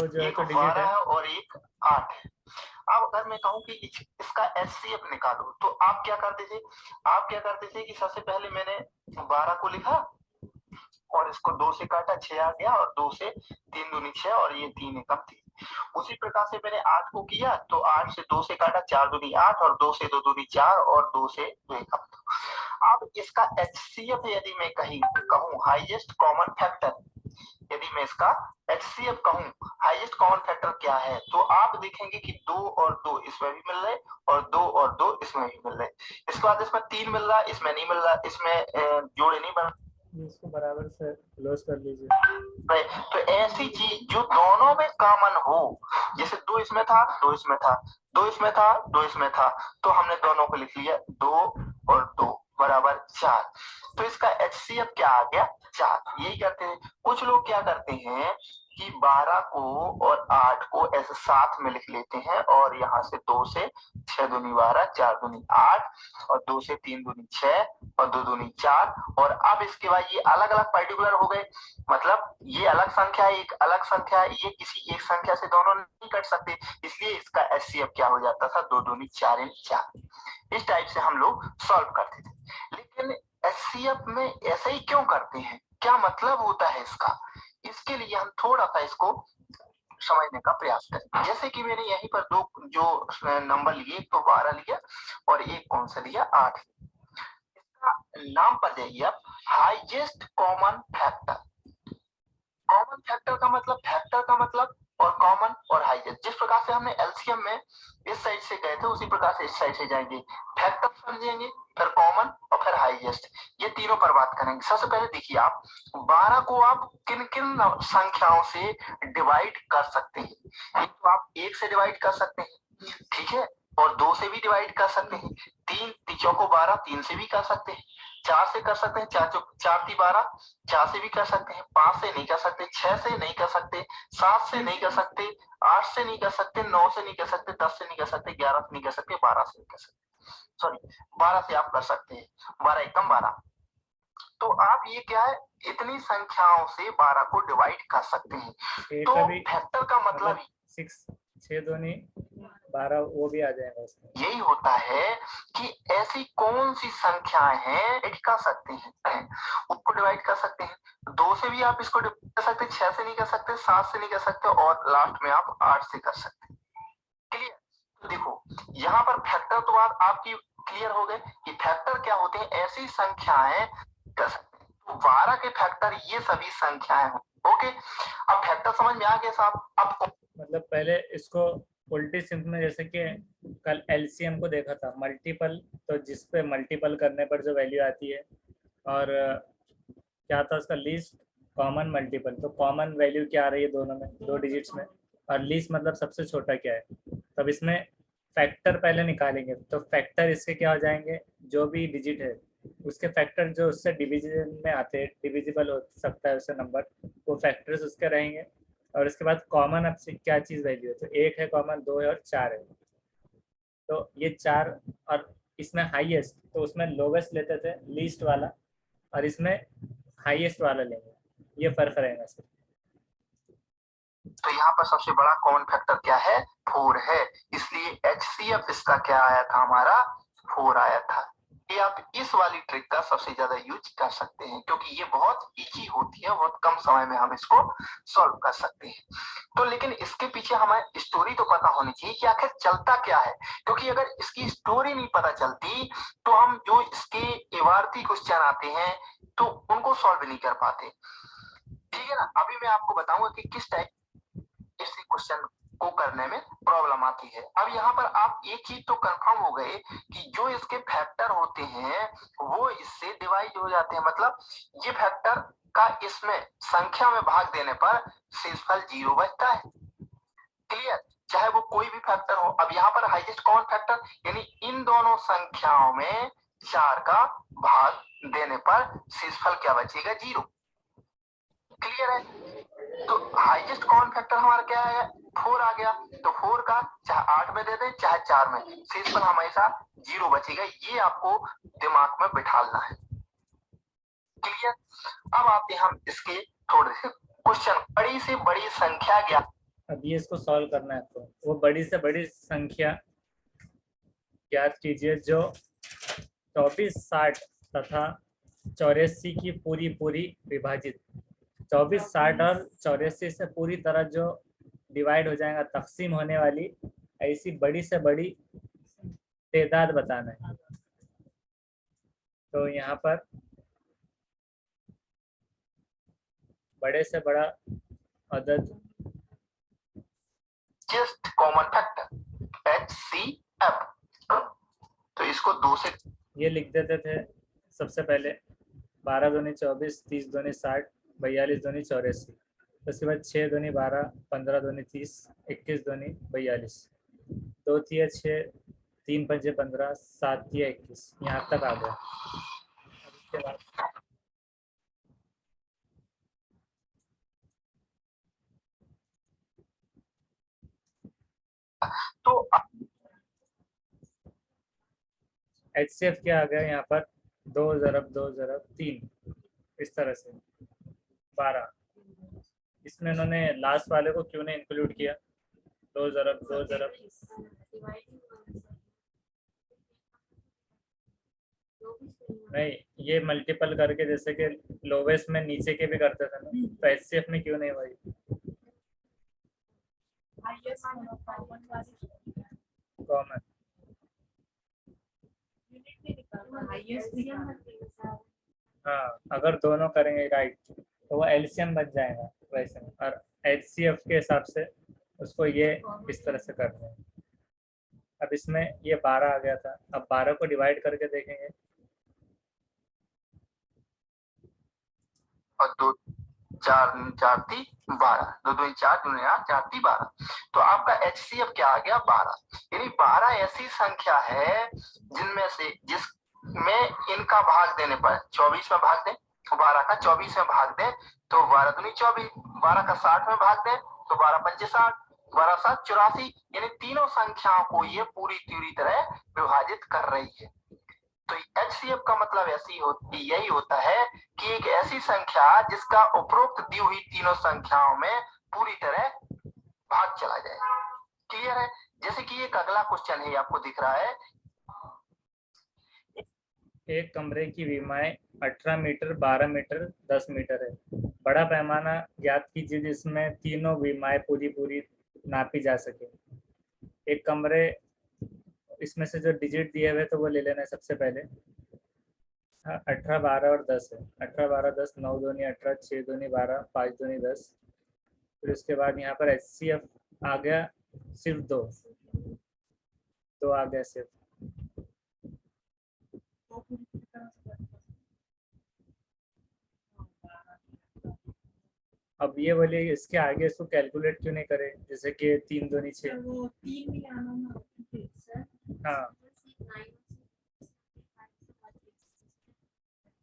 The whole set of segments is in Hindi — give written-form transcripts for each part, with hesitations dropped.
जो है एक तो डिजिट 12 है है और एक 8 है। अब अगर मैं कहूं कि इसका एचसीएफ निकालो तो आप क्या करते थे, आप क्या करते थे कि सबसे पहले मैंने 12 को लिखा और इसको 2 से काटा, 6 आ गया, और 2 से 3 दूनी 6 और ये 3 एकम 3। उसी प्रकार से मैंने 8 को किया तो 8 से 2 से काटा, 4 दूनी 8 और 2 से 2 दूनी 4 और 2 से 2 एकम 2। अब इसका एचसीएफ यदि मैं कहीं कहूं हाईएस्ट कॉमन फैक्टर, यदि मैं इसका एचसीएफ कहूं हाईएस्ट कॉमन फैक्टर क्या है, तो आप देखेंगे कि 2 और 2 इसमें भी मिल रहे और 2 और 2 इसमें भी मिल रहे। इसके बाद इसमें 3 मिल रहा, इसमें नहीं मिल रहा, इसमें जोड़े नहीं बन, इसको बराबर से क्लोज कर लीजिए। तो ऐसी चीज जो दोनों में कॉमन हो, जैसे 2 इसमें था, 2 इसमें था, 2 इसमें था, 2 इसमें था, तो हमने दोनों को लिख लिया 2 और 2 बराबर 4। तो इसका एचसीएफ क्या आ गया 4। यही करते हैं कुछ लोग, क्या करते हैं कि 12 को और 8 को ऐसे साथ में लिख लेते हैं और यहाँ से 2 से 6 दूनी 12, 4 दूनी 8 और 2 से 3 दूनी 6 और 2 दूनी 4। और अब इसके बाद ये अलग अलग पर्टिकुलर हो गए, मतलब ये अलग संख्या है, एक अलग संख्या है, ये किसी एक संख्या से दोनों नहीं कट सकते, इसलिए इसका एचसीएफ क्या हो जाता था 2 दूनी 4 यानी 4। इस टाइप से हम लोग सॉल्व करते थे। लेकिन एचसीएफ में ऐसे ही क्यों करते हैं, क्या मतलब होता है इसका, इसके लिए हम थोड़ा सा इसको समझने का प्रयास करें। जैसे कि मैंने यहीं पर दो जो नंबर लिए, एक तो 12 लिया और एक कौन सा लिया 8। इसका नाम पर जाइए आप, highest common factor. Common factor का मतलब, फैक्टर का मतलब और कॉमन और हाईएस्ट, जिस प्रकार से हमने एलसीएम में इस साइड से गए थे उसी प्रकार से इस साइड से जाएंगे। फैक्टर समझेंगे, फिर कॉमन और फिर हाईएस्ट, ये तीनों पर बात करेंगे। सबसे पहले देखिए आप 12 को आप किन किन संख्याओं से डिवाइड कर सकते हैं। एक तो आप 1 से डिवाइड कर सकते हैं, ठीक है, और 2 से भी डिवाइड कर सकते हैं, 3 चौको 12 3 से भी कर सकते हैं, 4 से कर सकते हैं, 4 × 12 4 से भी कर सकते हैं, 5 से नहीं कर सकते, 6 से नहीं कर सकते, 7 से नहीं कर सकते, 8 से नहीं कर सकते, 9 से नहीं कर सकते, 10 से नहीं कर सकते, 11 से नहीं कर सकते, 12 से नहीं कर सकते, सॉरी 12 से आप कर सकते हैं, 12 एकम 12। तो आप ये क्या है, इतनी संख्याओं से 12 को डिवाइड कर सकते हैं। तो फैक्टर का मतलब 6 दूनी 12 वो भी आ जाएगा उसमें। यही होता है कि ऐसी कौन सी संख्याएं हैं कर सकते हैं, उसको डिवाइड कर सकते हैं। 2 से भी आप इसको डिवाइड कर सकते हैं, 6 से नहीं कर सकते, 7 से नहीं कर सकते और लास्ट में आप 8 से कर सकते हैं। क्लियर। तो देखो यहाँ पर फैक्टर तो बात आपकी क्लियर हो गए कि फैक्टर क्या होते हैं, ऐसी संख्याएं कर सकते हैं। तो 12 के फैक्टर ये सभी संख्याएं हो। ओके, अब फैक्टर समझ में आ गया साहब। अब मतलब पहले इसको उल्टी सिंक में, जैसे कि कल एलसीएम को देखा था, मल्टीपल, तो जिस पे मल्टीपल करने पर जो वैल्यू आती है, और क्या था उसका लीस्ट कॉमन मल्टीपल, तो कॉमन वैल्यू क्या आ रही है दोनों में, 2 डिजिट्स में, और लीस्ट मतलब सबसे छोटा क्या है। तब इसमें फैक्टर पहले निकालेंगे, तो फैक्टर इसके क्या हो जाएंगे, जो भी डिजिट है उसके फैक्टर जो उससे डिविजन में आते हैं, डिविजिबल हो सकता है उससे नंबर, वो फैक्टर्स उसके रहेंगे। और इसके बाद कॉमन अब से क्या चीज़ वैल्यू है, तो 1 है कॉमन, 2 है और 4 है। तो ये 4, और इसमें हाईएस्ट, तो उसमें लोवेस्ट लेते थे लीस्ट वाला, और इसमें हाईएस्ट वाला लेंगे, ये फर्क रहेगा सर। तो यहाँ पर सबसे बड़ा कॉमन फैक्टर क्या है 4 है, इसलिए एचसीएफ इसका क्या आया था हमारा 4 आया था। ये आप इस वाली ट्रिक का सबसे ज्यादा यूज कर सकते हैं क्योंकि ये बहुत इजी होती है, बहुत कम समय में हम इसको सॉल्व कर सकते हैं। तो लेकिन इसके पीछे हमें स्टोरी तो पता होनी चाहिए कि आखिर चलता क्या है, क्योंकि अगर इसकी स्टोरी नहीं पता चलती तो हम जो इसके इबारती क्वेश्चन आते हैं तो उनको सॉल्व नहीं कर पाते। ठीक है ना। अभी मैं आपको बताऊंगा कि किस टाइप इसी क्वेश्चन को करने में प्रॉब्लम आती है। अब यहाँ पर आप एक चीज तो कंफर्म हो गए कि जो इसके फैक्टर होते हैं वो इससे डिवाइड हो जाते हैं, मतलब ये फैक्टर का इसमें संख्या में भाग देने पर शेषफल 0 बचता है। क्लियर, चाहे वो कोई भी फैक्टर हो। अब यहाँ पर हाईएस्ट कॉमन फैक्टर यानी इन दोनों संख्याओं में 4 का भाग देने पर शेषफल क्या बचेगा 0। क्लियर है। तो हाईएस्ट कॉमन फैक्टर हमारा क्या है 4 आ गया, तो 4 का चाहे 8 में दे दें चाहे 4 में, शेषफल हमेशा 0 बचेगा, ये आपको दिमाग में बिठाना है। क्लियर। अब आते हैं हम इसके थोड़े से क्वेश्चन। बड़ी से बड़ी संख्या ज्ञात अब ये इसको सॉल्व करना है आपको। वो बड़ी से बड़ी संख्या ज्ञात कीजिए जो 24, 60 तथा 84 की पूरी पूरी विभाजित। 24, 60 और 84 से पूरी तरह जो डिवाइड हो जाएगा, तकसीम होने वाली ऐसी बड़ी से बड़ी तादाद बताना है। तो यहाँ पर बड़े से बड़ा अदद जस्ट कॉमन फैक्टर HCF। तो इसको 2 से ये लिख देते थे सबसे पहले 12 दूनी 24, 30 दूनी 60, 42 दूनी 84। उसके बाद 6 दूनी 12, 15 दूनी 30, 21 दूनी 42, 2 तिया 6, 3 पंजे 15, 7 तिया 21। यहाँ तक आ गया। उसके बाद तो HCF क्या आ गया यहाँ पर? 2 ज़रब 2 ज़रब 3, इस तरह से 12। इसमें इन्होंने लास्ट वाले को क्यों नहीं इंक्लूड किया? 2 ज़रब 2 ज़रब नहीं, ये मल्टीपल करके जैसे कि लोवेस्ट में नीचे के भी करते थे ना, तो HCF में क्यों नहीं हुई? कॉमन। हाँ, अगर दोनों करेंगे राइट तो वो एलसीएम बन जाएगा वैसे। और HCF के हिसाब से उसको ये इस तरह से करना है। अब इसमें ये 12 आ गया था, अब 12 को डिवाइड करके देखेंगे। और 2 4 4 3 12, 2 2 4 2 8 4 3 12। तो आपका HCF क्या आ गया? 12। यानी 12 ऐसी संख्या है जिनमें से जिसमें इनका भाग देने पर 24 में भाग दें तो 12 का 24 में भाग दें तो 12 दूनी 24, 12 का 60 में भाग दें तो 12 पंजे 60, 12 7 84। यानी तीनों संख्याओं को ये पूरी तरह विभाजित कर रही है। तो HCF का मतलब यही होता है कि एक ऐसी संख्या जिसका उपरोक्त दी हुई तीनों संख्याओं में पूरी तरह भाग चला जाए। क्लियर है? जैसे कि एक अगला क्वेश्चन है, आपको दिख रहा है। एक कमरे की विमाएं 18 मीटर, 12 मीटर, 10 मीटर है। बड़ा पैमाना ज्ञात कीजिए जिसमें तीनों विमाएं पूरी नापी जा सके। एक कमरे, इसमें से जो डिजिट दिए हुए तो वो ले लेना है सबसे पहले। 18, 12 और 10 है। 18, 12, 10, 9 दूनी 18, 6 दूनी 12, 5 दूनी 10। फिर उसके बाद यहाँ पर HCF आ गया सिर्फ 2 आ गया सिर्फ। अब ये बोलिए इसके आगे इसको कैलकुलेट क्यों नहीं करे, जैसे कि 3 दूनी 6। हाँ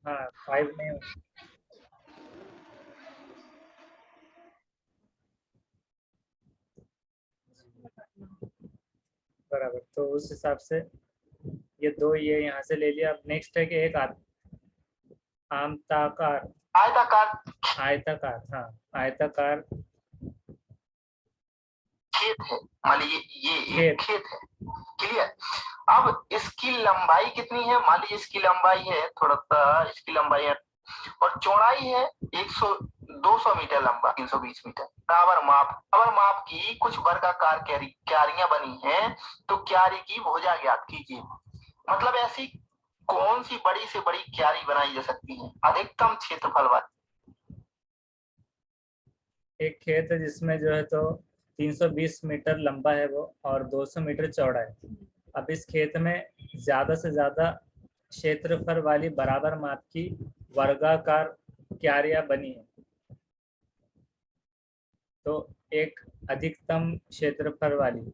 हाँ, 5 नहीं बराबर। तो उस हिसाब से ये 2 ये यहाँ से ले लिया। अब नेक्स्ट है कि एक आयताकार आयताकार हाँ, आयताकार खेत है। मान लीजिए ये एक खेत है। क्लियर? अब इसकी लंबाई कितनी है? मान लीजिए इसकी लंबाई है, थोड़ा सा इसकी लंबाई है और चौड़ाई है 200 मीटर लंबा, 320 मीटर। बराबर माप की कुछ वर्गाकार क्यारियां बनी हैं, तो क्यारी की भुजा ज्ञात कीजिए। मतलब ऐसी कौन सी बड़ी से बड़ी क्यारी बनाई जा सकती है अधिकतम क्षेत्रफल वाली? एक खेत है जिसमें जो है तो 320 मीटर लंबा है वो और 200 मीटर चौड़ा है। अब इस खेत में ज्यादा से ज्यादा क्षेत्रफल वाली बराबर माप की वर्गाकार क्यारियां बनी है। तो एक अधिकतम क्षेत्रफल वाली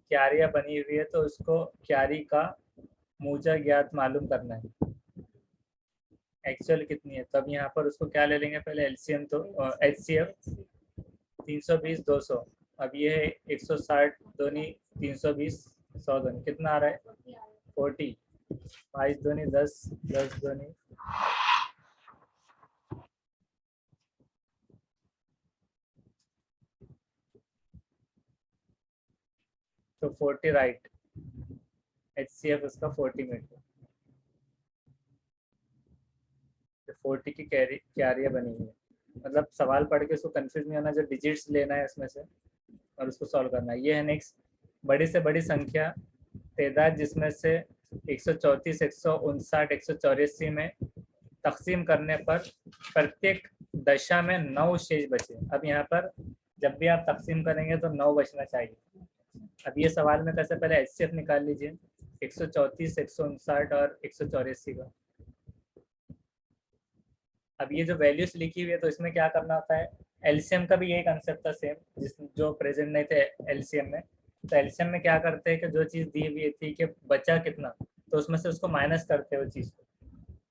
क्यारियां बनी हुई है, तो उसको क्यारी का मूजा ज्ञात मालूम करना है, एक्चुअल कितनी है। तब यहाँ पर उसको क्या ले लेंगे पहले एलसीएम, तो HCF 320 200। अब ये है 160 दूनी 320, 100 दूनी कितना आ रहा है? 40। 5 दूनी 10, 10 दूनी तो 40 राइट, HCF उसका 40 मीटर, 40 की क्यारियाँ बनी हुई है। मतलब सवाल पढ़ के उसको कंफ्यूज नहीं होना, जो डिजिट्स लेना है उसमें से और उसको सॉल्व करना है। ये है नेक्स्ट, बड़ी से बड़ी संख्या तादाद जिसमें से 134, 159, 184 में तकसीम करने पर प्रत्येक दशा में 9 शेष बचे। अब यहाँ पर जब भी आप तकसीम करेंगे तो 9 बचना चाहिए। अब ये सवाल में कैसे, पहले HCF निकाल लीजिए 134, 159 और 184 का। अब ये जो वैल्यूज लिखी हुई है तो इसमें क्या करना होता है, एलसीएम का भी यही कंसेप्ट था सेम, जो प्रेजेंट नहीं थे एलसीएम में। तो एलसीएम में क्या करते हैं कि जो चीज़ दी हुई थी कि बचा कितना, तो उसमें से उसको माइनस करते हो चीज़ को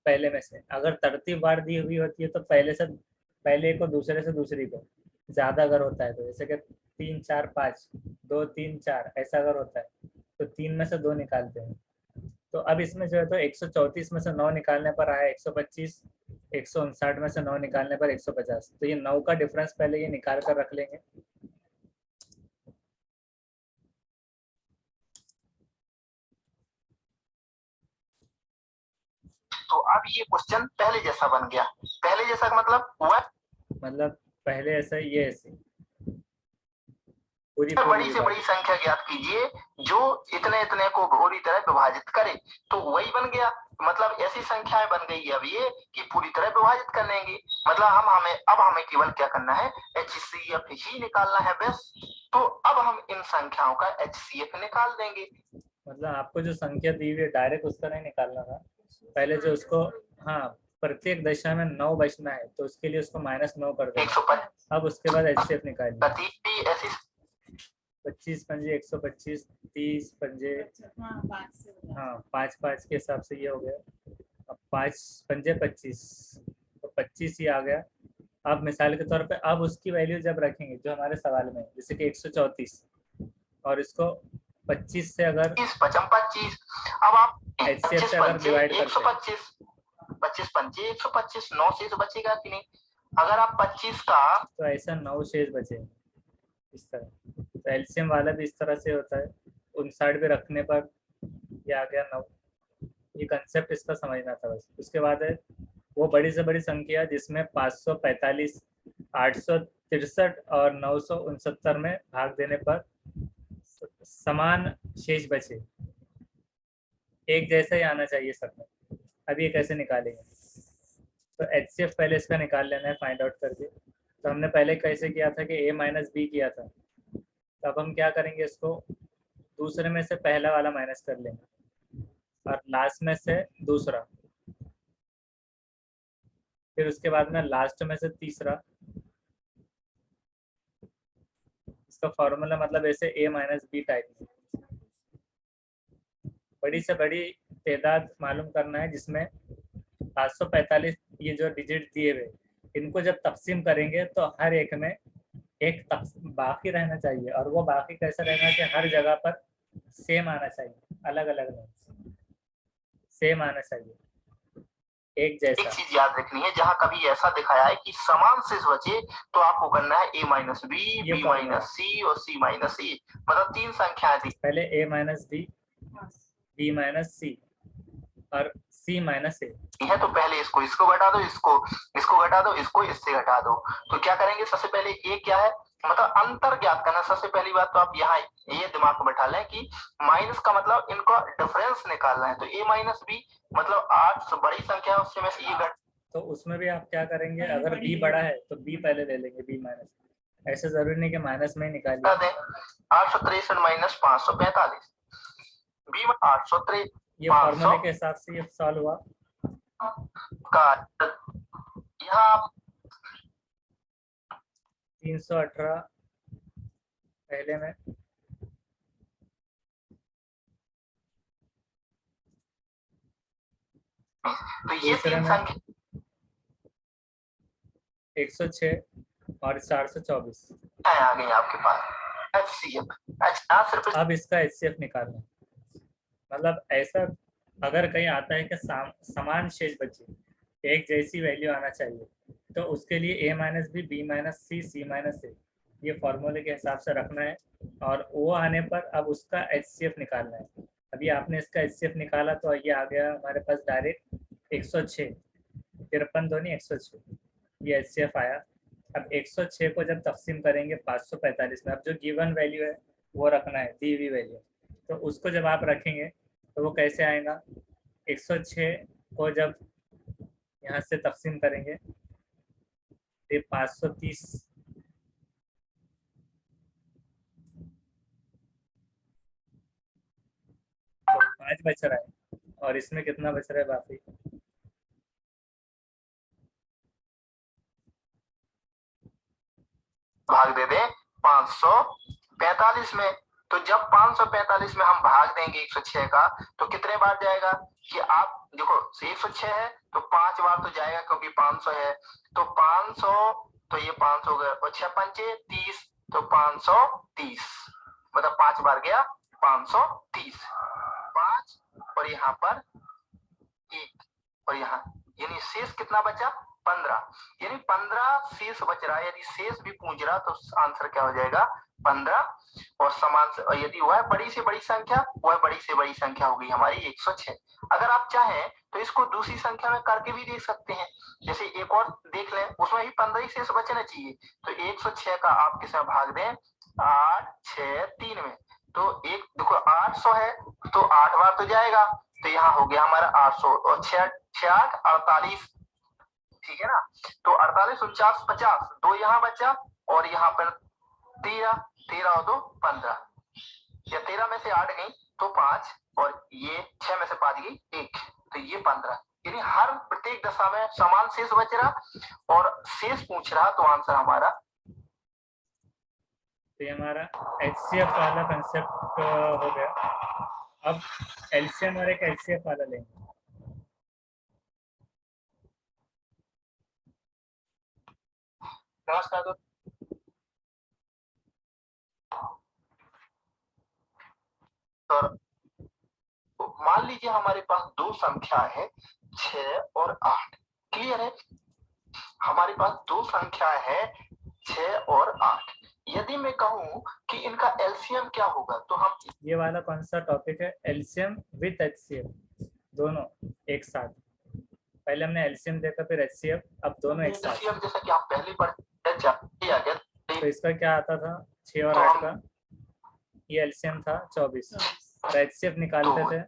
पहले में से। अगर तरतीबवार दी हुई होती है तो पहले को दूसरे से दूसरी को, ज़्यादा अगर होता है तो जैसे कि 3 4 5, 2 3 4 ऐसा अगर होता है तो 3 में से 2 निकालते हैं। तो अब इसमें जो है तो 134 में से 9 निकालने पर आया 125, 159 में से 9 निकालने पर 150। तो ये 9 का डिफरेंस पहले ये निकाल कर रख लेंगे। तो अब ये क्वेश्चन पहले जैसा बन गया। पहले जैसा का मतलब पहले ऐसा, ये ऐसे पूरी बड़ी से बड़ी संख्या ज्ञात कीजिए जो इतने इतने को पूरी तरह विभाजित करे, तो वही बन गया। मतलब ऐसी संख्याएं बन गई अब ये कि पूरी तरह विभाजित कर लेंगे। मतलब हमें केवल क्या करना है, HCF ही निकालना है बस। तो अब हम इन संख्याओं का HCF निकाल देंगे। मतलब आपको जो संख्या दी हुई है डायरेक्ट उस तरह निकालना था। पहले जो उसको, हाँ, प्रत्येक दशा में 9 बचना है तो उसके लिए उसको -9 कर देना। 125 अब उसके बाद HCF निकालिए। ऐसी 25 पंजे 125, 30 पंजे, हाँ 5 5 के हिसाब से ये हो गया। अब 5 पंजे 25, तो 25 ही आ गया। अब मिसाल के तौर पे अब उसकी वैल्यू जब रखेंगे जो हमारे सवाल में, जैसे कि 134 और इसको 25 से अगर 25, अब आप HCF से अगर डिवाइड करते हैं 25 पंजे 125, 9 शेष बचेगा कि नहीं। अगर आप 25 का, तो ऐसा 9 शेष बचे इस तरह। तो एलसीएम वाला भी इस तरह से होता है, 59 पे रखने पर ये आ गया 9। ये कंसेप्ट इसका समझना था बस। उसके बाद है वो बड़ी से बड़ी संख्या जिसमें 545, 863 और 969 में भाग देने पर समान शेष बचे। एक जैसा ही आना चाहिए सब में। अब ये कैसे निकालेंगे, तो HCF पहले इसका निकाल लेना है फाइंड आउट करके। तो हमने पहले कैसे किया था कि A-B किया था, तो अब हम क्या करेंगे, इसको दूसरे में से पहला वाला माइनस कर लेंगे और लास्ट में से दूसरा, फिर उसके बाद में लास्ट में से तीसरा। इसका फॉर्मूला मतलब ऐसे A-B टाइप। बड़ी से बड़ी तादाद मालूम करना है जिसमें 545 ये जो डिजिट दिए हुए, इनको जब तकसीम करेंगे तो हर एक में एक बाकी रहना चाहिए। और वो बाकी कैसा रहना कि हर जगह पर सेम आना चाहिए, अलग अलग नहीं, सेम आना चाहिए, एक जैसा। एक चीज याद रखनी है, जहां कभी ऐसा दिखाया है कि समान शेष बचे तो आपको करना है A-B, B-C और C-A। मतलब 3 संख्याएं थी, पहले A-B, B-C और C-A है। तो पहले इसको घटा दो, इसको घटा दो, इसको इससे घटा दो। तो क्या करेंगे, सबसे पहले A क्या है, मतलब अंतर ज्ञात करना। सबसे पहली बात तो आप यहाँ ये दिमाग में बैठा लें कि माइनस का मतलब इनका डिफरेंस निकालना है। तो A-B मतलब 8 बड़ी संख्या, उससे में से ये घट, तो उसमें भी आप क्या करेंगे, अगर B बड़ा है तो B पहले ले लेंगे, B-। ऐसे जरूरी नहीं कि माइनस में ही निकालिए। 863 माइनस 545, B 863, ये फॉर्मूले के हिसाब से ये सॉल्व हुआ। का यहाँ 318 पहले में, तो ये 3 संख्या 106 और 424 आ गई आपके पास। HCF अब इसका HCF निकालना, मतलब ऐसा अगर कहीं आता है कि समान शेष बचे, एक जैसी वैल्यू आना चाहिए, तो उसके लिए A-B, B-C, C-A ये फॉर्मूले के हिसाब से रखना है, और वो आने पर अब उसका HCF निकालना है। अभी आपने इसका HCF निकाला तो ये आ गया हमारे पास डायरेक्ट 106, 53 तो नहीं 106, ये HCF आया। अब 106 को जब तकसीम करेंगे 545 में, अब जो गिवन वैल्यू है वो रखना है, दी हुई वैल्यू, तो उसको जब आप रखेंगे तो वो कैसे आएगा, 106 को जब यहाँ से तकसीम करेंगे 530, तो 5 बच रहा है, और इसमें कितना बच रहा है बाकी, भाग दे दे 545 में। तो जब 545 में हम भाग देंगे 106 का तो कितने बार जाएगा, कि आप देखो 106 है तो 5 बार तो जाएगा, क्योंकि 500 है तो 500, तो ये 500 हो गया, और 6 पंचे 30, तो 530, मतलब 5 बार गया 530, 5 और यहाँ पर 1, और यहाँ यानी शेष कितना बचा 15, यानी 15 शेष बच रहा है। यदि शेष भी पूछ रहा तो आंसर क्या हो जाएगा 15, और समान से, और यदि वह बड़ी से बड़ी संख्या, वह बड़ी से बड़ी संख्या होगी हमारी 106। अगर आप चाहें तो इसको दूसरी संख्या में करके भी देख सकते हैं, जैसे एक और देख लें, उसमें भी 15 ही शेष बचना चाहिए। तो 106 का आप किसमें भाग दें 8 6 3 में, तो एक देखो 800 है तो 8 बार तो जाएगा, तो यहाँ हो गया हमारा 800, और 6 8 48, ठीक है ना। तो 48 49 50, 2 यहाँ बचा, और यहाँ पर 13, 13 और 2 15, या 13 में से 8 गई तो 5, और ये 6 में से 5 गई 1, तो ये 15, यानी हर प्रत्येक दशा में समान शेष बच रहा और शेष पूछ रहा, तो आंसर हमारा, तो ये हमारा HCF वाला कंसेप्ट हो गया। अब LCM और एक HCF वाला लेंगे। नमस्कार दोस्तों। तो मान लीजिए हमारे पास दो संख्या है 6 और 8, क्लियर है, हमारे पास दो संख्या है 6 और 8। यदि मैं कहूं कि इनका एलसीएम क्या होगा, तो हम, ये वाला कौन सा टॉपिक है, LCM विथ HCF, दोनों एक साथ। पहले हमने LCM देखा, फिर HCF, अब दोनों एक साथ। एलसीएम जैसा कि आप पहले पढ़े जानते आ गया, तो इसका क्या आता था 6 और तो 8 हम का, ये एलसीएम था 24, तो HCF निकालते थे,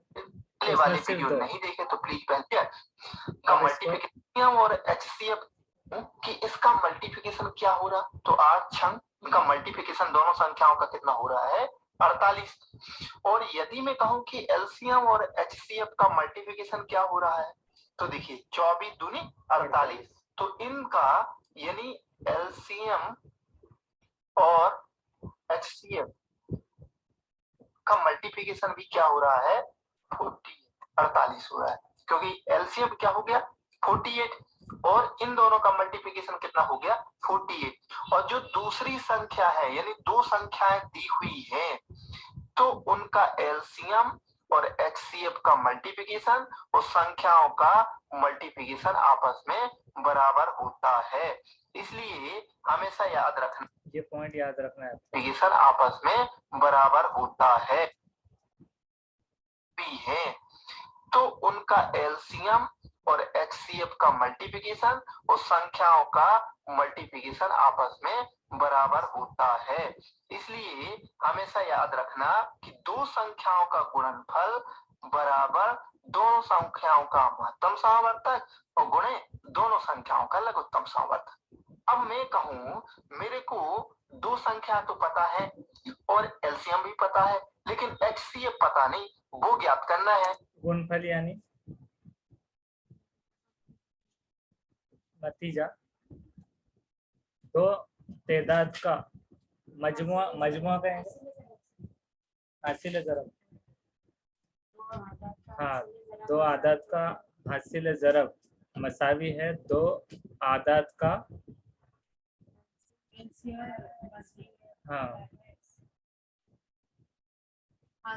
पहले उसमें वाले सिर्फ वीडियो 2। नहीं देखे तो प्लीज पहले का अब इसको मल्टीप्लिकेशन और एचसीएफ कि इसका मल्टीप्लिकेशन क्या हो रहा, तो 8 छंग इनका मल्टीप्लिकेशन दोनों संख्याओं का कितना हो रहा है 48। और यदि मैं कहूं कि एलसीएम और एचसीएफ का मल्टीप्लिकेशन क्या हो रहा है, तो देखिए 24 दूनी 48, तो इनका यानी एलसीएम और एचसीएफ का मल्टीप्लिकेशन भी क्या हो रहा है 48 हो रहा है, क्योंकि एलसीएम क्या हो गया 48, और इन दोनों का मल्टीप्लिकेशन कितना हो गया 48। और जो दूसरी संख्या है, यानी दो संख्याएं दी हुई है, तो उनका एलसीएम और एचसीएफ का मल्टीप्लिकेशन और संख्याओं का मल्टीप्लिकेशन आपस में बराबर होता है। इसलिए हमेशा याद रखना, ये पॉइंट याद रखना है, मल्टीप्लिकेशन आपस में बराबर होता है भी है, तो उनका एलसीएम और एचसीएफ का मल्टीप्लिकेशन और संख्याओं का मल्टीप्लिकेशन आपस में बराबर होता है। इसलिए हमेशा याद रखना कि दो संख्याओं का गुणनफल बराबर दोनों संख्याओं का महत्तम समावर्तक और गुणे दोनों संख्याओं का लघुत्तम समावर्तक। अब मैं कहूं मेरे को दो संख्या तो पता है और एलसीएम भी पता है, लेकिन एचसीएफ पता नहीं, वो ज्ञात करना है। गुणनफल यानी नतीजा, दो तादाद का मजमुआ, मजमुआ कहेंगे, हासिल ज़रब, हाँ, दो आदाद का हासिल ज़रब मसावी है दो आदाद का, हाँ हाँ,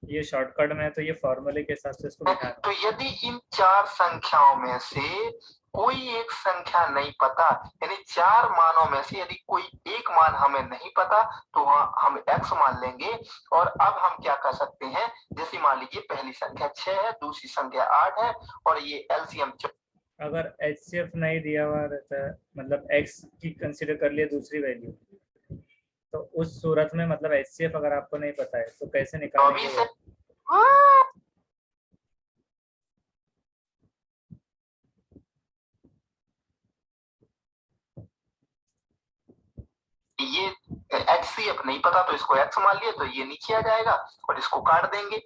ये शॉर्टकट में है तो ये फॉर्मूले के हिसाब से इसको बिठाना। तो यदि इन चार संख्याओं में से कोई एक संख्या नहीं पता, यानी चार मानों में से यदि कोई एक मान हमें नहीं पता तो हम x मान लेंगे। और अब हम क्या कर सकते हैं, जैसे मान लीजिए पहली संख्या 6 है, दूसरी संख्या 8 है और ये एलसीएम। अगर HCF नहीं दिया हुआ रहता है, मतलब x की कंसीडर कर लिया दूसरी वैल्यू, तो उस सूरत में मतलब HCF अगर आपको नहीं पता है तो कैसे निकालेंगे वो? ये HCF नहीं पता तो इसको x मान लिए तो ये नीचे आ जाएगा और इसको काट देंगे,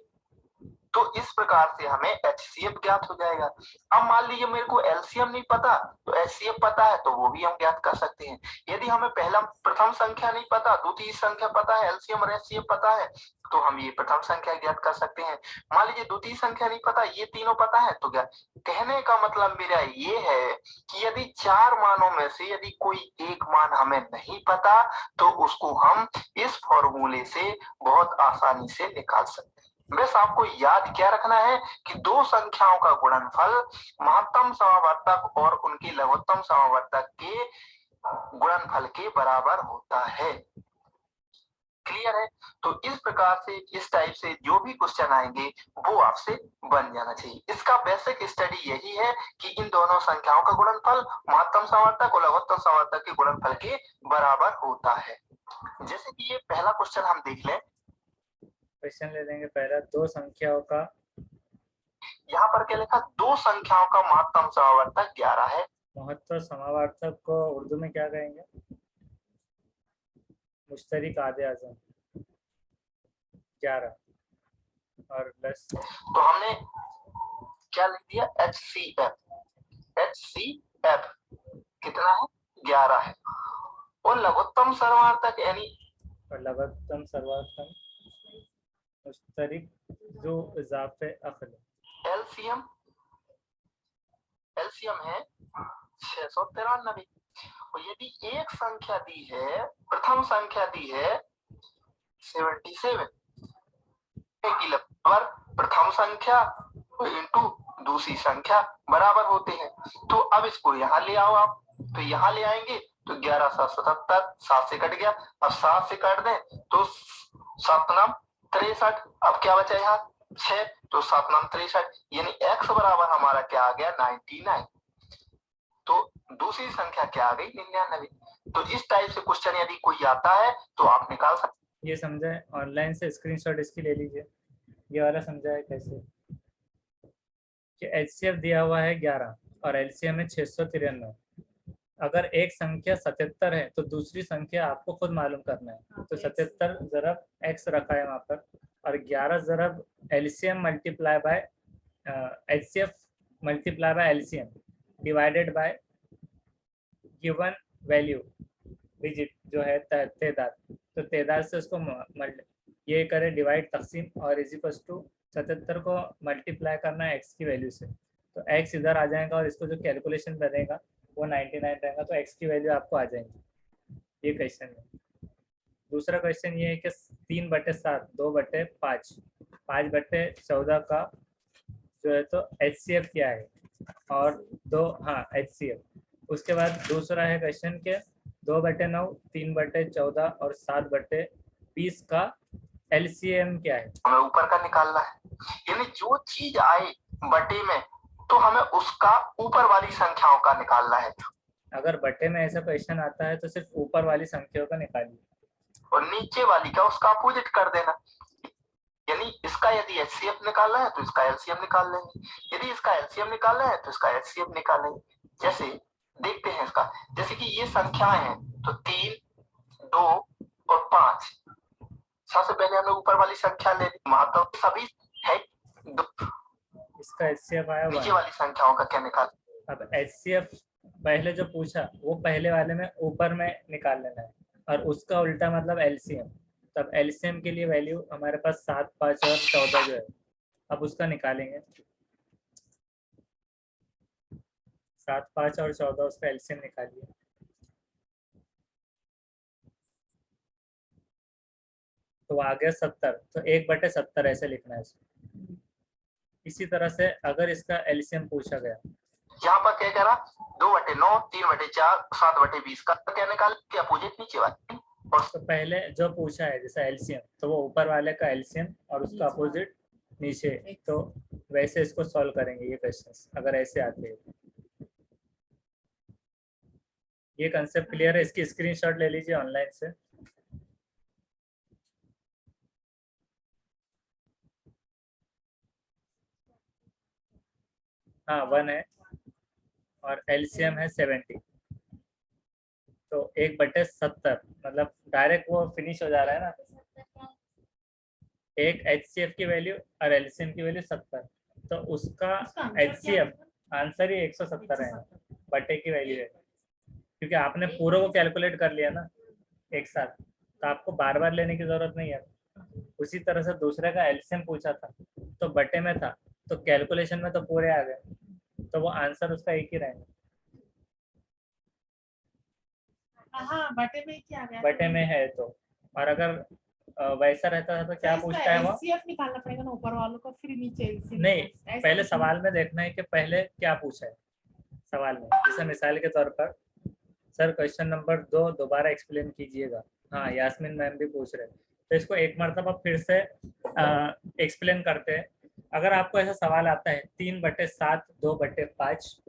तो इस प्रकार से हमें HCF ज्ञात हो जाएगा। अब मान लीजिए मेरे को LCM नहीं पता तो HCF पता है तो वो भी हम ज्ञात कर सकते हैं। यदि हमें प्रथम संख्या नहीं पता, द्वितीय संख्या पता है, LCM और HCF पता है तो हम ये प्रथम संख्या ज्ञात कर सकते हैं। मान लीजिए द्वितीय संख्या नहीं पता, ये तीनों पता है तो क्या कहने का मतलब मेरा ये है कि यदि चार मानों में से यदि कोई एक मान हमें नहीं पता तो उसको हम इस फॉर्मूले से बहुत आसानी से निकाल सकते हैं। बस आपको याद क्या रखना है कि दो संख्याओं का गुणनफल महत्तम समावर्तक और उनके लघुत्तम समावर्तक के गुणनफल के बराबर होता है। क्लियर है? तो इस प्रकार से इस टाइप से जो भी क्वेश्चन आएंगे वो आपसे बन जाना चाहिए। इसका बेसिक स्टडी यही है कि इन दोनों संख्याओं का गुणनफल महत्तम समावर्तक और लघुत्तम समावर्तक के गुणनफल के बराबर होता है। जैसे कि ये पहला क्वेश्चन हम देख लें। क्वेश्चन ले लेंगे पहला, दो संख्याओं का, यहाँ पर क्या लिखा, दो संख्याओं का महत्तम समावर्तक 11 है। महत्तम समावर्तक को उर्दू में क्या कहेंगे? मुश्तरिक आधे आज़म 11 और प्लस, तो हमने क्या लिख दिया, HCF। HCF कितना है, 11 है। और लघुत्तम समावर्तक यानी और लघुत्तम सर्वोत्तम मुश्तरिक जो इजाफे अक्ल, LCM है 693। और यदि एक संख्या दी है, प्रथम संख्या दी है 77 की लगभग प्रथम संख्या इंटू दूसरी संख्या बराबर होते हैं। तो अब इसको यहाँ ले आओ आप, तो यहाँ ले आएंगे तो 11 7 77, 7 से कट गया। अब 7 से काट दें तो 7 नाम 63। अब क्या बचा यहाँ 6, तो 7 नाम 63, यानी x बराबर हमारा क्या आ गया 99। तो दूसरी संख्या क्या आ गई 99। तो इस टाइप से क्वेश्चन यदि कोई आता है तो आप निकाल सकते। ये समझे? ऑनलाइन से स्क्रीनशॉट इसकी ले लीजिए। ये वाला समझा है कैसे कि HCF दिया हुआ है 11 और LCM है 693। अगर एक संख्या 77 है तो दूसरी संख्या आपको खुद मालूम करना है। तो 77 ज़रब x रखा है वहाँ पर, और 11 ज़रब LCM multiply by HCF multiply by LCM divided by given value digit जो है तादाद। तो तादाद से उसको ये करें डिवाइड तकसीम और इज इक्वल्स टू 77 को मल्टीप्लाई करना है x की वैल्यू से, तो x इधर आ जाएगा और इसको जो कैलकुलेशन बनेगा वो 99 रहेगा, तो x की वैल्यू आपको आ जाएगी। ये क्वेश्चन है। दूसरा क्वेश्चन ये है कि 3/7 2/5 5/14 का जो है तो HCF क्या है, और दो, हाँ HCF। उसके बाद दूसरा है क्वेश्चन के 2/9 3/14 और 7/20 का LCM क्या है? हमें ऊपर का निकालना है, यानी जो चीज आए बटे में तो हमें उसका ऊपर वाली संख्याओं का निकालना है। अगर बटे में ऐसा क्वेश्चन आता है तो सिर्फ ऊपर वाली संख्याओं का निकालिए और नीचे वाली का उसका अपोजिट कर देना। यानी इसका यदि HCF निकालना है तो इसका LCM निकाल लेंगे, यदि इसका LCM निकालना है तो इसका HCF निकालेंगे। जैसे देखते हैं इसका, जैसे कि ये संख्याएं हैं तो 3 2 और 5। सबसे पहले हमने ऊपर वाली संख्या ले ली, महत्व सभी है। इसका HCF आया नीचे 1। वाली संख्याओं का क्या निकाल, अब HCF पहले जो पूछा वो पहले वाले में ऊपर में निकाल लेना है, और उसका उल्टा मतलब LCM। तब LCM के लिए वैल्यू हमारे पास 7 5 और 14 जो है, अब उसका निकालेंगे। 7 5 और 14 उसका LCM निकालिए। तो वो आ गया 70, तो 1/70 ऐसे लिखना है इसको। इसी तरह से अगर इसका एलसीएम पूछा गया, यहाँ पर क्या करा, 2/9, 3/4, 7/20 का क्या निकाल के अपोजिट नीचे वाली। तो पहले जो पूछा है जैसा एलसीएम, तो वो ऊपर वाले का एलसीएम और उसका अपोजिट नीचे, तो वैसे इसको सॉल्व करेंगे ये क्वेश्चंस अगर ऐसे आते हैं। ये कंसेप्ट क्लियर है? इसकी स्क्रीनशॉट ले लीजिए ऑनलाइन से। हाँ 1 है और एलसीएम है 70, तो 1/70 मतलब डायरेक्ट वो फिनिश हो जा रहा है ना। एक एचसीएफ की वैल्यू और एलसीएम की वैल्यू 70, तो उसका एचसीएफ आंसर ही 170 है, बटे की वैल्यू है, क्योंकि आपने पूरा को कैलकुलेट कर लिया ना एक साथ, तो आपको बार बार लेने की जरूरत नहीं है। उसी तरह से दूसरे का एलसीएम पूछा था तो बटे में था, तो कैलकुलेशन में तो पूरे आ गए, तो वो आंसर उसका एक ही रहेगा। हाँ, बटे में क्या गया? बटे में है तो, और अगर वैसा रहता था तो क्या पूछता है वो? एलसीएफ निकालना पड़ेगा ना ऊपर वालों को, फिर नीचे एलसीएफ। नहीं, पहले सवाल में देखना है कि पहले क्या पूछा है सवाल में। जैसे मिसाल के तौर पर, सर क्वेश्चन नंबर 2 दोबारा एक्सप्लेन कीजिएगा। हाँ, यास्मीन मैम भी पूछ रहे हैं, तो इसको एक मरतबा फिर से एक्सप्लेन करते हैं। अगर आपको ऐसा सवाल आता है 3/7, 2/5,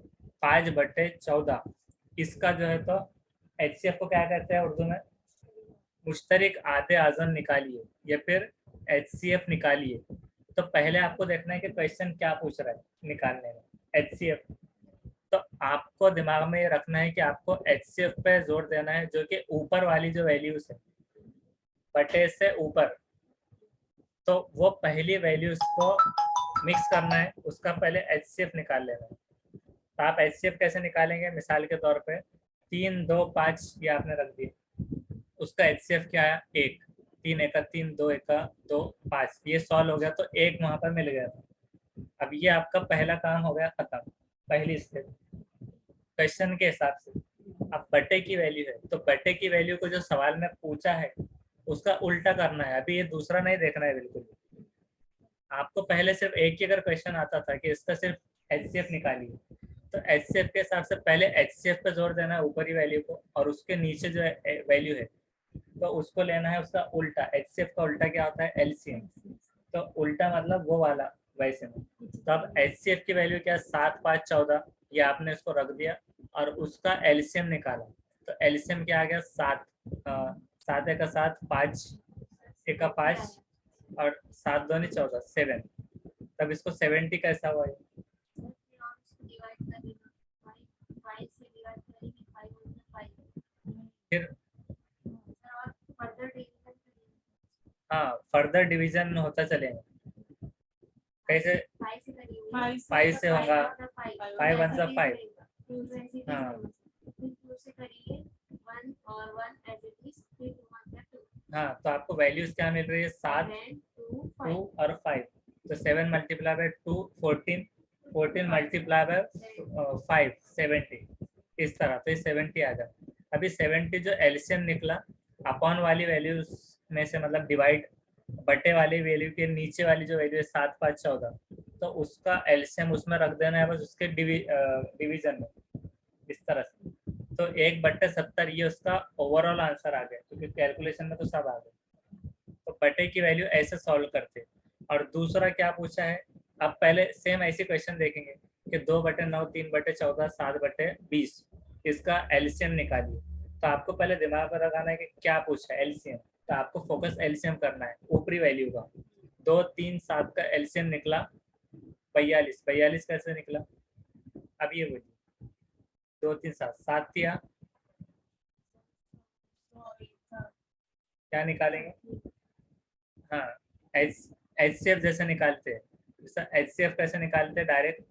5/14, इसका जो है तो एचसीएफ को क्या कहते हैं उर्दू में? मुश्तरिक आधे आज़म निकालिए या फिर एचसीएफ निकालिए। तो पहले आपको देखना है कि क्वेश्चन क्या पूछ रहा है निकालने में, एचसीएफ। तो आपको दिमाग में ये रखना है कि आपको एचसीएफ पे जोर देना है, जो कि ऊपर वाली जो वैल्यूज है बटे से ऊपर, तो वो पहली वैल्यूज को मिक्स करना है, उसका पहले एचसीएफ निकाल लेना है। तो आप एचसीएफ कैसे निकालेंगे? मिसाल के तौर पे 3, 2, 5 ये आपने रख दिया, उसका एचसीएफ क्या आया? 1, 3 एका 3, 2 एका 2, 5, ये सॉल्व हो गया तो 1 वहां पर मिल गया। अब ये आपका पहला काम हो गया खत्म, पहली स्टेप क्वेश्चन के हिसाब से। अब बटे की वैल्यू है, तो बटे की वैल्यू को जो सवाल में पूछा है उसका उल्टा करना है। अभी ये दूसरा नहीं देखना है बिल्कुल। आपको पहले सिर्फ एक ही अगर क्वेश्चन आता था कि इसका सिर्फ एचसीएफ निकालिए, तो एचसीएफ के हिसाब से पहले एचसीएफ पे जोर देना है ऊपरी वैल्यू को, और उसके नीचे जो वैल्यू है तो उसको लेना है उसका उल्टा। एचसीएफ का उल्टा क्या होता है? एलसीएम। तो उल्टा मतलब वो वाला वैसे में। तो अब एचसीएफ की वैल्यू क्या है? 7, 5, 14, ये आपने उसको रख दिया और उसका एलसीएम निकाला। तो एलसीएम क्या आ गया? 7, 7 एका 7, 5 एका 5 और 7 दूनी 14, 7। तब इसको 70 कैसा हुआ? फिर हाँ, फर्दर डिवीजन होता चलेगा। कैसे? 5 से होगा, 5 1 5। हाँ हाँ, तो आपको वैल्यूज क्या मिल रही है? 7, 2 और 5। तो 7 मल्टीप्लाई बाय 2 14, 14 मल्टीप्लाई बाय 5 70, इस तरह। तो ये 70 आ जाए। अभी 70 जो एलसीएम निकला अपॉन वाली वैल्यूज में से, मतलब डिवाइड बटे वाली वैल्यू के नीचे वाली जो वैल्यू है 7, 5, 14, तो उसका एलसीएम उसमें रख देना है बस उसके डिवीजन में, इस तरह से। तो 1/70 ये उसका ओवरऑल आंसर आ गया, क्योंकि कैलकुलेशन में तो सब आ गए। तो बटे की वैल्यू ऐसे सॉल्व करते। और दूसरा क्या पूछा है? अब पहले सेम ऐसी क्वेश्चन देखेंगे कि 2/9, 3/14, 7/20, इसका एलसीएम निकालिए। तो आपको पहले दिमाग में लगाना है कि क्या पूछा है एलसीएम, तो आपको फोकस एलसीएम करना है ऊपरी वैल्यू का। 2, 3, 7 का एलसीएम निकला 42। 42 कैसे निकला? अब ये बोलिए। 2, 3, 7, 7 दिया, क्या निकालेंगे? हाँ, एचसीएफ जैसे निकालते हैं। एचसीएफ कैसे निकालते हैं? डायरेक्ट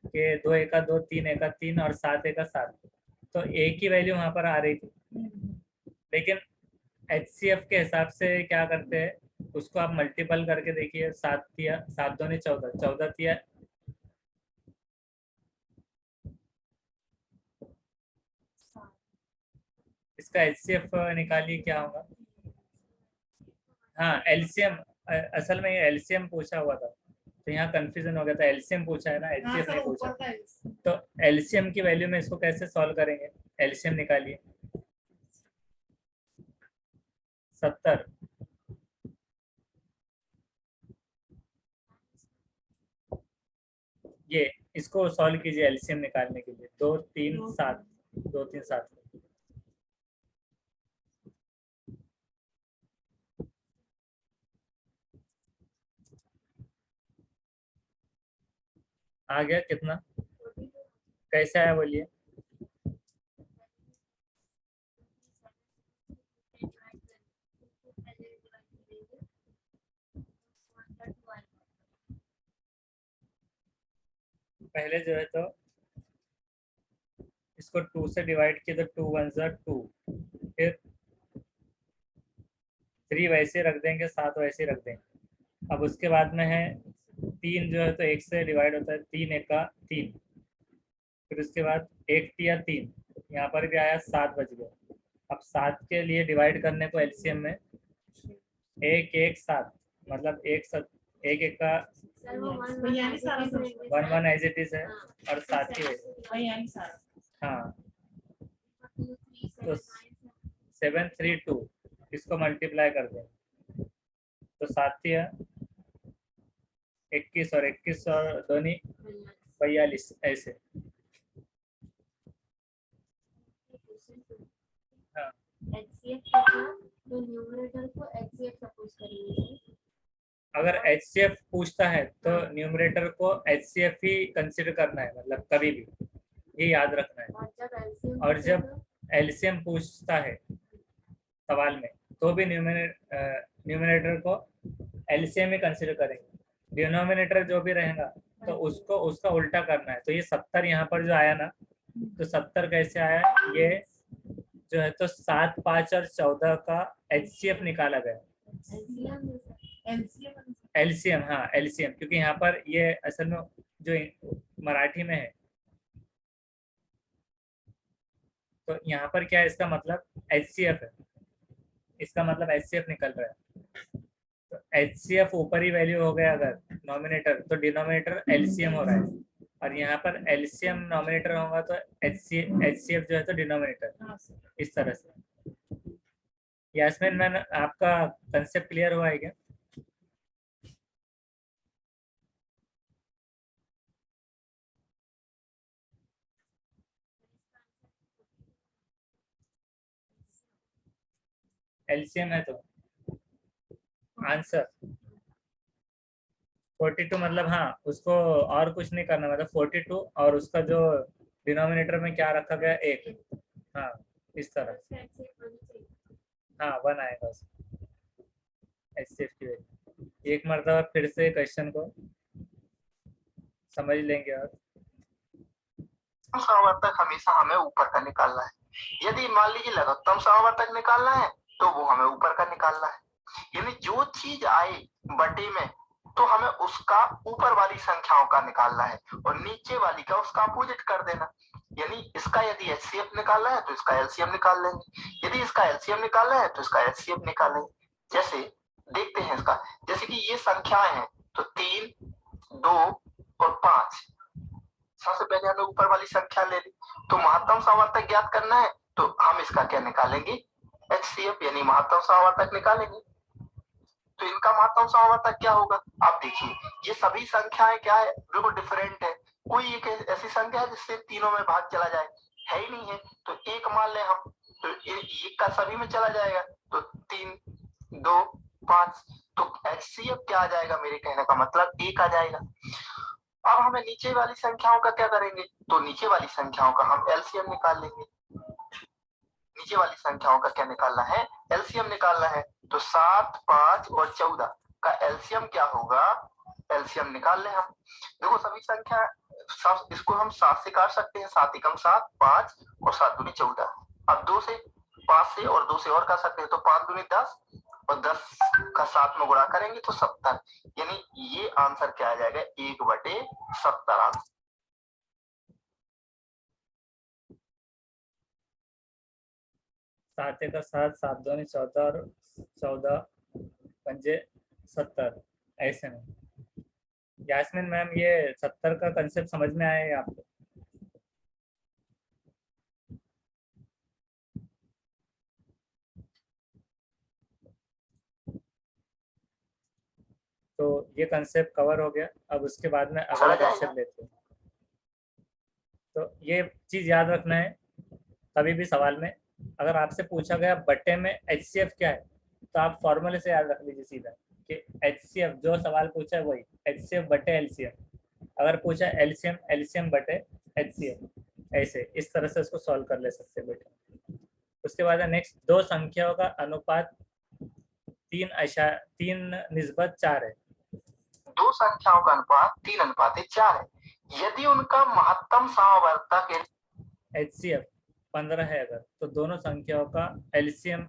के 2 एका 2, 3 एका 3 और 7 एका 7, तो एक ही वैल्यू वहां पर आ रही थी। लेकिन एचसीएफ के हिसाब से क्या करते हैं, उसको आप मल्टीपल करके देखिए। 7 दिया, 7 दूनी 14, 14 दिया, इसका एचसीएफ निकालिए क्या होगा? हाँ एलसीएम, असल में ये एलसीएम पूछा हुआ था तो यहाँ कंफ्यूजन हो गया था, एलसीएम पूछा है ना, हाँ एचसीएफ सर नहीं ऊपर पूछा। का LCM। तो एलसीएम की वैल्यू में इसको कैसे सॉल्व करेंगे, एलसीएम निकालिए। 70, ये इसको सॉल्व कीजिए एलसीएम निकालने के लिए। 2 3 7, 2 3 7 आ गया कितना, कैसे आया बोलिए। पहले जो है तो इसको 2 से डिवाइड किया तो 2 1 2, फिर 3 वैसे रख देंगे, 7 वैसे रख देंगे। अब उसके बाद में है 3 जो है तो 1 से डिवाइड होता है, 3 1 का 3, फिर उसके बाद 1 तिया 3, यहाँ पर भी आया 7 बच गया। अब 7 के लिए डिवाइड करने को एलसीएम में 1 1 7, मतलब 1 1 का यानी सारा सर 1 1 एज इट इज है, और 7 की वैल्यू, यानी सारा हाँ तो 7 3 2, इसको मल्टीप्लाई कर दें तो 7 तिया 21 और 21 और दोनी 42 ऐसे। हाँ तो न्यूमरेटर को HCF सपोज करेंगे। अगर HCF पूछता है तो न्यूमरेटर को HCF ही कंसिडर करना है, मतलब कभी भी, ये याद रखना है। और जब LCM पूछता है सवाल में तो भी न्यूमरेटर को LCM ही कंसिडर करेंगे, डिनोमिनेटर जो भी रहेगा तो उसको उसका उल्टा करना है। तो ये 70 यहाँ पर जो आया ना, तो 70 कैसे आया, ये जो है तो 7 5 और 14 का HCF निकाला गया, LCM, हाँ LCM, क्योंकि यहाँ पर ये असल में जो मराठी में है तो यहाँ पर क्या है, इसका मतलब HCF है, इसका मतलब HCF निकल रहा है। तो HCF ऊपरी वैल्यू हो गया अगर नॉमिनेटर, तो डिनोमिनेटर LCM हो रहा है, और यहाँ पर LCM नॉमिनेटर होगा तो HCF जो है तो डिनोमिनेटर, इस तरह से। यास्मीन मैम, आपका कंसेप्ट क्लियर हुआ है क्या? LCM है तो आंसर 42, मतलब हाँ उसको और कुछ नहीं करना, मतलब 42 और उसका जो डिनोमिनेटर में क्या रखा गया 1, हाँ इस तरह, हाँ 1 आएगा उसमें HCF की वैल्यू। एक मरतबा फिर से क्वेश्चन को समझ लेंगे और समावर्तक हमेशा हमें ऊपर का निकालना है। यदि मान लीजिए लघुत्तम समावर्तक निकालना है तो वो हमें ऊपर का निकालना है। यानी जो चीज आए बटे में तो हमें उसका ऊपर वाली संख्याओं का निकालना है और नीचे वाली का उसका अपोजिट कर देना। यानी इसका यदि HCF निकालना है तो इसका LCM निकाल लेंगे, यदि इसका LCM निकालना है तो इसका HCF निकालेंगे। जैसे देखते हैं इसका, जैसे कि ये संख्याएं हैं तो 3 2 और 5, सबसे पहले हमें ऊपर वाली संख्या ले ली, तो महत्तम समावर्तक ज्ञात करना है तो हम इसका क्या निकालेंगे, HCF यानी महत्तम समावर्तक निकालेंगे। तो इनका महत्तम समावर्तक क्या होगा, आप देखिए ये सभी संख्याएं क्या है, बिल्कुल डिफरेंट है। कोई एक ऐसी संख्या है जिससे तीनों में भाग चला जाए, है ही नहीं है। तो एक मान ले हम, तो एक का सभी में चला जाएगा, तो 3 2 5, तो HCF क्या आ जाएगा, मेरे कहने का मतलब 1 आ जाएगा। अब हमें नीचे वाली संख्याओं का क्या करेंगे, तो नीचे वाली संख्याओं का हम LCM निकाल लेंगे। नीचे वाली संख्याओं का क्या निकालना है, LCM निकालना है। तो 7 5 और 14 का LCM क्या होगा, LCM निकाल लें हम। देखो सभी संख्या, इसको हम 7 से काट सकते हैं, 7 एकम 7 5 और 7 दूनी 14। अब 2 से 5 से और 2 से और कर सकते हैं, तो 5 दूनी 10 और 10 का 7 में गुणा करेंगे तो 70। यानी ये आंसर क्या आ जाएगा, 1/70 आंसर। 7 1 का 7, 7 2 14 और 14 पंजे 70 ऐसे में। यास्मीन मैम, ये 70 का कंसेप्ट समझ में आया है आपको? तो ये कंसेप्ट कवर हो गया। अब उसके बाद में अगला समझ आएगा? कंसेप्ट लेते हैं। तो ये चीज याद रखना है कभी भी सवाल में, अगर आपसे पूछा गया बट्टे में HCF क्या है, तो आप फॉर्मूले से याद रख लीजिए सीधा कि HCF जो सवाल पूछा है वही HCF बटे LCM। अगर पूछा LCM, LCM बटे HCF, ऐसे इस तरह से उसको सॉल्व कर ले सकते हैं बेटे। उसके बाद नेक्स्ट, दो संख्याओं का अनुपात 3:4 है। दो संख्याओं का अनुपात 3:4 है। यदि उनका महत्तम समवर्तक HCF 15 है अगर, तो दोनों संख्याओं का LCM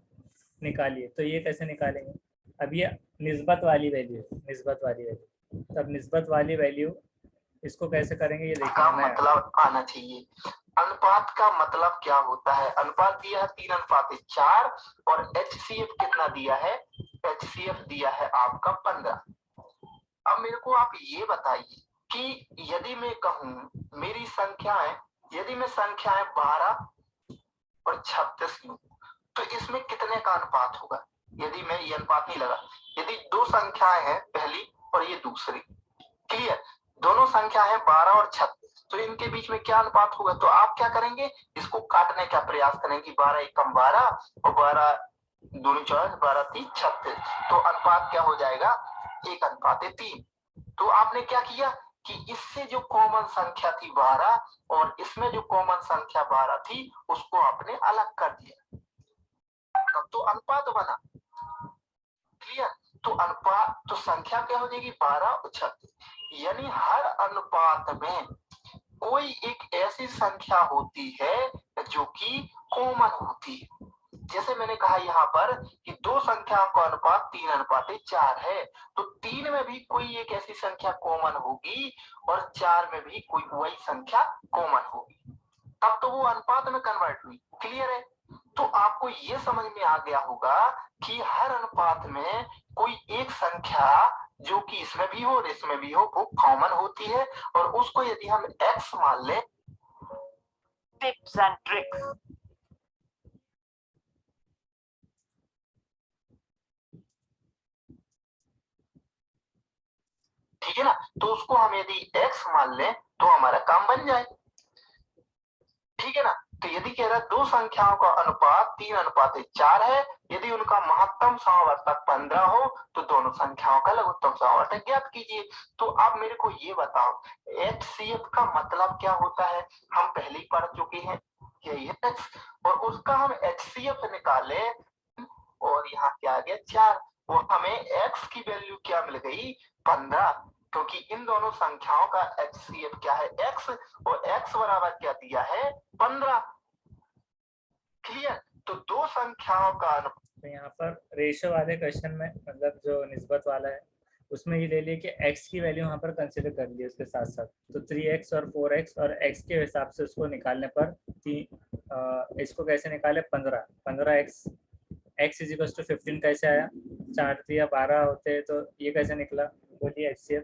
निकालिए। तो ये कैसे निकालेंगे? अब ये निस्बत वाली वैल्यू है, निस्बत वाली वैल्यू। तब निस्बत वाली वैल्यू इसको कैसे करेंगे ये का देखिए। मतलब आना चाहिए। अनुपात का मतलब क्या होता है? अनुपात दिया है 3:4 और HCF कितना दिया है? HCF दिया है आपका 15। अब मेरे को आप ये बताइए कि यदि मैं कहूं मेरी संख्याएं, यदि मैं संख्याएं 12 और 36 लूं, तो इसमें कितने का अनुपात होगा? यदि मैं ये अनुपात नहीं लगा, यदि दो संख्याएं हैं पहली और ये दूसरी, क्लियर, दोनों संख्या है 12 और 36, तो इनके बीच में क्या अनुपात होगा? तो आप क्या करेंगे? इसको काटने का प्रयास करेंगे। 12 एकम 12 और 12 दूनी 24, 12 3 36, तो अनुपात क्या हो जाएगा? 1:3। तो आपने क्या किया कि इससे जो कॉमन संख्या थी 12 और इसमें जो कॉमन संख्या 12 थी उसको आपने अलग कर दिया, तब तो अनुपात बना। क्लियर? तो अनुपात, तो संख्या क्या हो जाएगी? 12 और 36। यानी हर अनुपात में कोई एक ऐसी संख्या होती है जो कि कॉमन होती है। जैसे मैंने कहा यहाँ पर कि दो संख्याओं का अनुपात 3:4 है, तो 3 में भी कोई एक ऐसी संख्या कॉमन होगी और 4 में भी कोई वही संख्या कॉमन होगी, तब तो वो अनुपात में कन्वर्ट हुई। क्लियर है? तो आपको ये समझ में आ गया होगा कि हर अनुपात में कोई एक संख्या जो कि इसमें भी हो और इसमें भी हो वो कॉमन होती है, और उसको यदि हम x मान ले, टिप्स एंड ट्रिक्स, ठीक है ना, तो उसको हम यदि x मान ले तो हमारा काम बन जाए। ठीक है ना? तो यदि कह रहा है दो संख्याओं का अनुपात 3:4 है, यदि उनका महत्तम समवर्तक 15 हो तो दोनों संख्याओं का लघुत्तम समवर्तक ज्ञात कीजिए। तो आप मेरे को ये बताओ HCF का मतलब क्या होता है? हम पहले ही पढ़ चुके हैं, यही है x, और उसका हम HCF निकाले और यहाँ क्या आ गया 4, वो हमें x की वैल्यू क्या मिल गई? 15, क्योंकि इन दोनों संख्याओं का HCF क्या है? x, और x बराबर क्या दिया है? 15। क्लियर? तो दो संख्याओं का तो यहाँ पर रेशो वाले क्वेश्चन में, मतलब जो निस्बत वाला है उसमें ये ले लिए कि x की वैल्यू यहाँ पर कंसिडर कर ली उसके साथ साथ, तो 3x और 4x, और x के हिसाब से उसको निकालने पर इसको कैसे निकाले? 15x, x इजिकल्स टू 15 कैसे आया? 4 या 12 होते हैं, तो ये कैसे निकला? बोलिए HCF।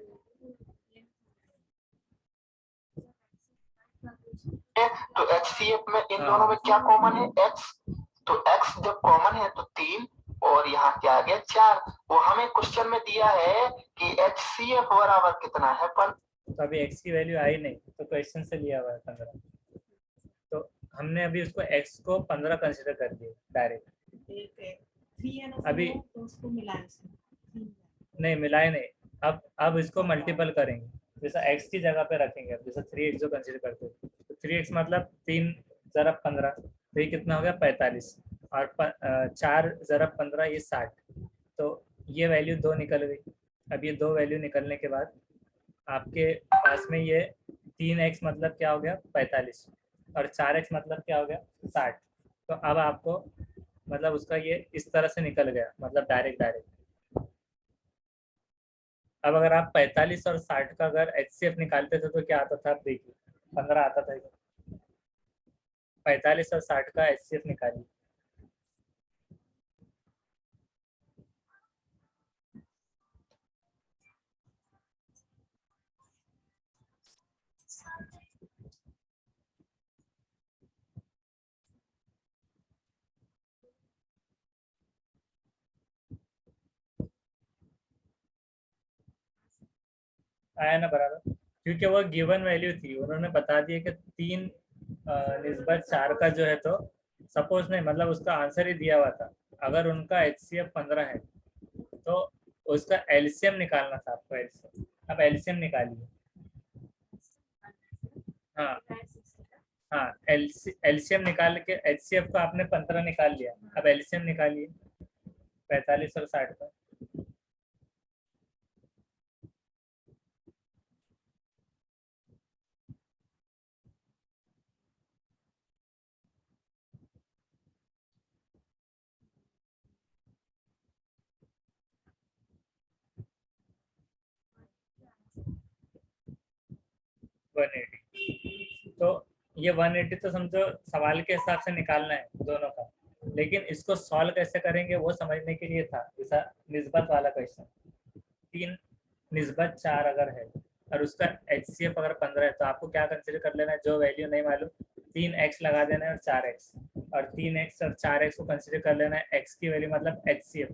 तो HCF में इन दोनों में क्या कॉमन है? x, तो x जब कॉमन है तो 3 और यहाँ क्या आ गया 4। वो हमें क्वेश्चन में दिया है कि HCF बराबर कितना है? तो अभी x की वैल्यू आई नहीं, तो क्वेश्चन से लिया हुआ है 15, तो हमने अभी उसको x को 15 कंसिडर कर दिया डायरेक्ट। अभी नहीं मिलाए नहीं, अब इसको मल्टीपल करेंगे, जैसा x की जगह पे रखेंगे। अब जैसा 3x जो कंसिडर करते हैं, तो 3x मतलब 3 ज़रब 15, तो ये कितना हो गया? 45, और 4 ज़रब 15 ये 60, तो ये वैल्यू 2 निकल गई। अब ये 2 वैल्यू निकलने के बाद आपके पास में ये 3x मतलब क्या हो गया? 45, और 4x मतलब क्या हो गया? 60। तो अब आपको मतलब उसका ये इस तरह से निकल गया, मतलब डायरेक्ट। अब अगर आप 45 और 60 का अगर HCF निकालते थे तो क्या आता था? आप देखिए 15 आता था। 45 और 60 का HCF निकालिए। आया ना बराबर, क्योंकि वो गिवन वैल्यू थी, उन्होंने बता दिया कि 3 निस्बत 4 का जो है, तो सपोज नहीं, मतलब उसका आंसर ही दिया हुआ था, अगर उनका HCF 15 है तो उसका एलसीएम निकालना था आपको। एलसीएम, अब एलसीएम निकालिए। हाँ हाँ, एलसीएम निकाल के HCF का आपने 15 निकाल लिया, अब एलसीएम निकालिए 45 और 60 का। वन एटी, तो ये 180 तो समझो सवाल के हिसाब से निकालना है दोनों का, लेकिन इसको सॉल्व कैसे करेंगे वो समझने के लिए था जैसा निस्बत वाला क्वेश्चन। 3 निस्बत 4 अगर है और उसका HCF अगर 15 है, तो आपको क्या कंसिडर कर लेना है, जो वैल्यू नहीं मालूम 3x लगा देना है और 4x, और 3x और 4x को कंसिडर कर लेना है x की वैल्यू मतलब HCF।